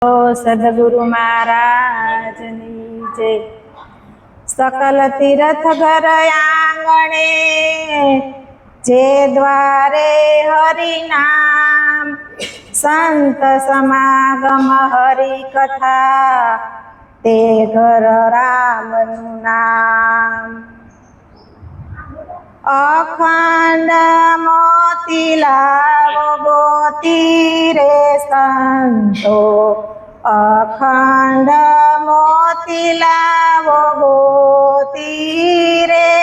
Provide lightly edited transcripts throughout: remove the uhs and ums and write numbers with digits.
સદગુરુ મહારાજની જય। સકલ તીર્થ ઘર આંગણે જે દ્વારે હરિ નામ, સંત સમાગમ હરિ કથા તે ઘર રામનું નામ। અખંડ મોતી લાવો ગોતી રે સંતો, અખંડ મોતી લાવો ગોતી રે।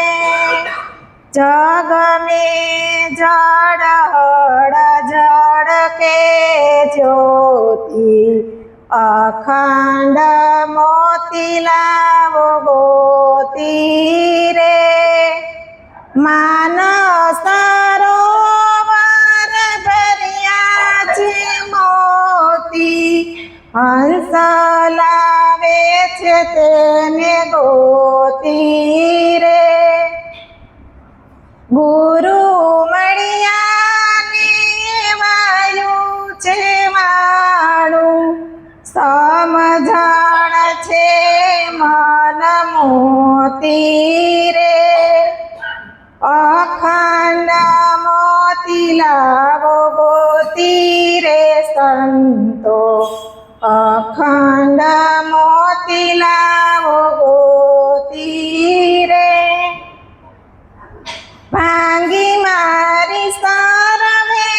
જગ में જડ હળ જડ કે જ્યોતિ, અખંડ મોતી લાવો ગોતી રે। માનસ સરોવર ભર્યા છે મોતી, હંસ લાવે છે તેને ગોતી રે। ગુરુ મળ્યાને વાયું છે વાળું, સમજણ છે મન મોતી રે। અખંડ મોતી લાવો ગોતી રે સંતો, અખંડ મોતી લાવો ગોતી રે। ભાંગી મારી સર્વે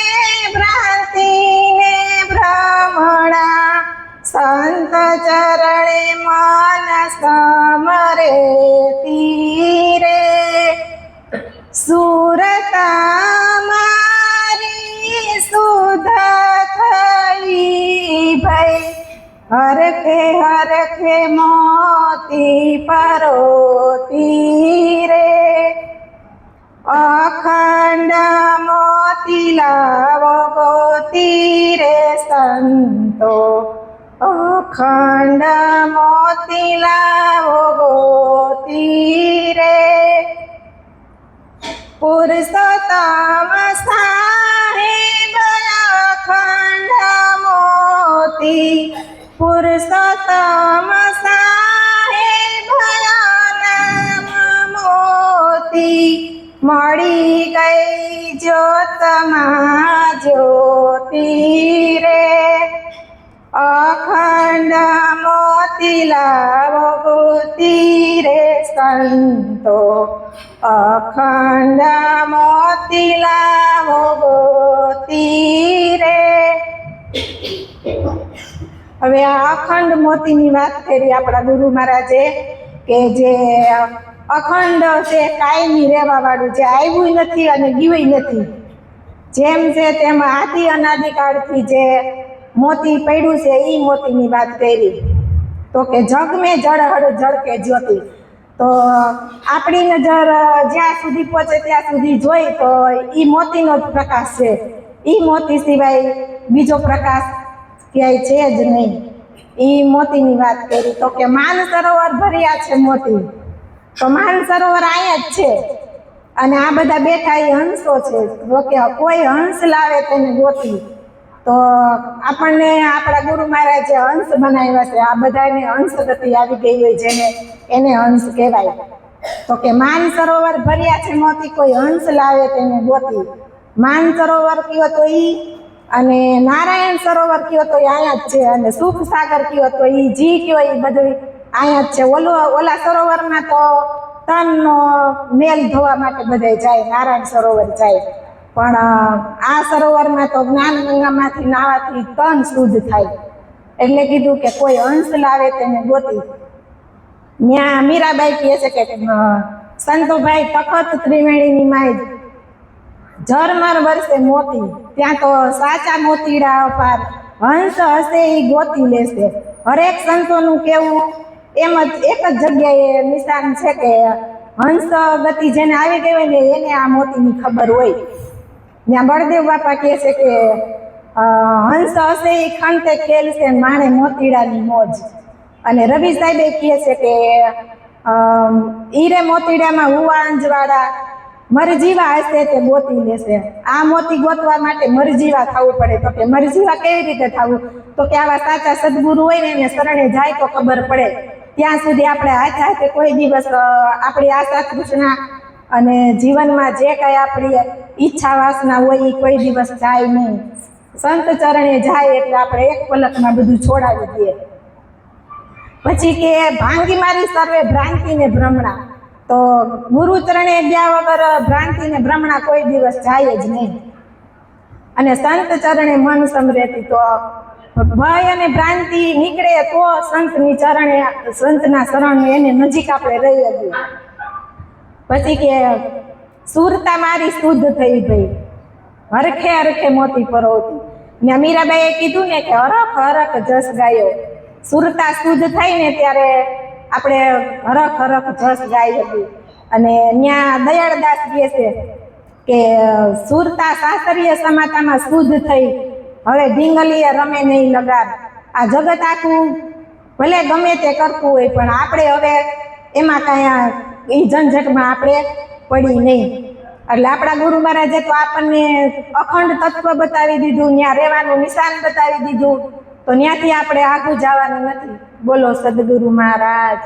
ભ્રાંતિ ને ભ્રમણા, સંત ચરણે મન સમરે તીરે। સુરત મારી શુદ્ધ થઈ ભઈ, હરખે હરખે મોતી પરોતી રે। અખંડ મોતી લાવો ગોતી રે સંતો, અખંડ મોતી લાવો ગોતી રે। પુરુષોત્તમ સાહેબ અખંડ મોતી, પુરુષોત્તમ સાહેબ નામ મોતી, મળી ગઈ જ્યોતમાં જ્યોતિ રે। અખંડ મોતી લાવો ગોતી રે સંતો, અખંડ મોતી લાવો ગોતી રે। હવે આ અખંડ મોતીની વાત કરી આપણા ગુરુ મહારાજે, કે જે અખંડ છે, કાયમી રહેવા વાળું, જે આવ્યું નથી અને ગયું નથી, જેમ છે તેમ આદિ અનાદિકાળથી જે મોતી પડ્યું છે એ મોતીની વાત કરી। તો કે જગ મેં જળ હળ જળ કે જ્યોતિ, તો આપણી નજર જ્યાં સુધી પહોંચે ત્યાં સુધી જોઈ તો એ મોતીનો જ પ્રકાશ છે, એ મોતી સિવાય બીજો પ્રકાશ ક્યાંય છે જ નહીં, એ મોતીની વાત કરી। તો કે માન સરોવર ભર્યા છે મોતી, તો માન સરોવર અહીંયા જ છે, અને આ બધા બેઠા એ હંસો છે। તો કે કોઈ હંસ લાવે તેને ગોતી, તો આપણને આપણા ગુરુ મહારાજે હંસ બનાવ્યા છે, આ બધાને હંસ ગતિ આવી ગઈ હોય જેને, એને હંસ કહેવાય। તો કે માન સરોવર ભર્યા છે મોતી, કોઈ હંસ લાવે તેને ગોતી। માન સરોવર કયો તો ઈ, અને નારાયણ સરોવર કયો તો અહીંયા જ છે, અને સુખ સાગર કયો તો ઈ, જી કયો એ બધું અહીંયા જ છે। ઓલા સરોવરમાં તો તનનો મેલ ધોવા માટે બધા જાય, નારાયણ સરોવર જાય, પણ આ સરોવરમાં તો જ્ઞાન ગંગામાંથી નાવાથી તન શુદ્ધ થાય। એટલે કીધું કે કોઈ હંસ લાવે તેને ગોતી। ત્યાં મીરાબાઈ કહે છે કે સંતોભાઈ તખત ત્રિવેણીની માય ઝરમર વરસે મોતી, ત્યાં તો સાચા મોતીડા અપાર, હંસ હશે એ ગોતી લેશે। હરેક સંતોનું કેવું એમ જ એક જ જગ્યાએ નિશાન છે કે હંસ ગતિ જેને આવી ગઈ હોય ને એને આ મોતીની ખબર હોય। ત્યાં બળદેવ બાપા કહે છે કે હંસ હશે એ ખંતે ખેલશે માણે મોતીડાની મોજ, અને રવિ સાહેબે કહે છે કે ઈરે મોતીડામાં હુવા અંજવાળા મરજીવા હશે તે ગોતી લેશે. આ મોતી ગોતવા માટે મરજીવા થવું પડે. તો કે મરજીવા કેવી રીતે થવું? તો કે આવા સાચા સદગુરુ હોય ને એને શરણે જાય તો ખબર પડે. ત્યાં સુધી આપણે હાથે હાથે કોઈ દિવસ આપણી આશા તૃષ્ણા અને જીવનમાં જે કાંઈ આપણી ઈચ્છા વાસના હોય એ કોઈ દિવસ જાય નહીં. સંત ચરણે જાય એટલે આપણે એક પલકમાં બધું છોડાવી દઈએ. પછી કે ભાંગી મારી સર્વે ભ્રાંતિ ને ભ્રમણા. તો ગુરુ ચરણે ગયા વગર ભ્રાંતિ ને ભ્રમણા કોઈ દિવસ જાય જ નહીં. અને સંત ચરણે મન સમરેતી. તો ભય અને ભ્રાંતિ નીકળે તો સંતની ચરણે સંતના શરણ એને નજીક આપણે રહી શકીએ. પછી કે સુરતા મારી શુદ્ધ થઈ ભાઈ, હરખે હરખે મોતી પરોવતી. ને મીરાબાઈએ કીધું ને કે હરખ હરખ જસ ગાયો. સુરતા શુદ્ધ થાય ને ત્યારે આપણે હરખ હરખ જસ ગાઈ હતી. અને ત્યાં દયાળદાસ કહે છે કે સુરતા શાસ્ત્રીય સમાતામાં શુદ્ધ થઈ, હવે ઢીંગલીએ રમે નહીં લગાર. આ જગત આખું ભલે ગમે તે કરતું હોય પણ આપણે હવે એમાં કાંઈ એ ઝંઝટમાં આપણે પડી નહીં. એટલે આપણા ગુરુ મહારાજે તો આપણને અખંડ તત્વ બતાવી દીધું, ત્યાં રહેવાનું નિશાન બતાવી દીધું. તો ત્યાંથી આપણે આગળ જવાનું નથી. બોલો સદગુરુ મહારાજ.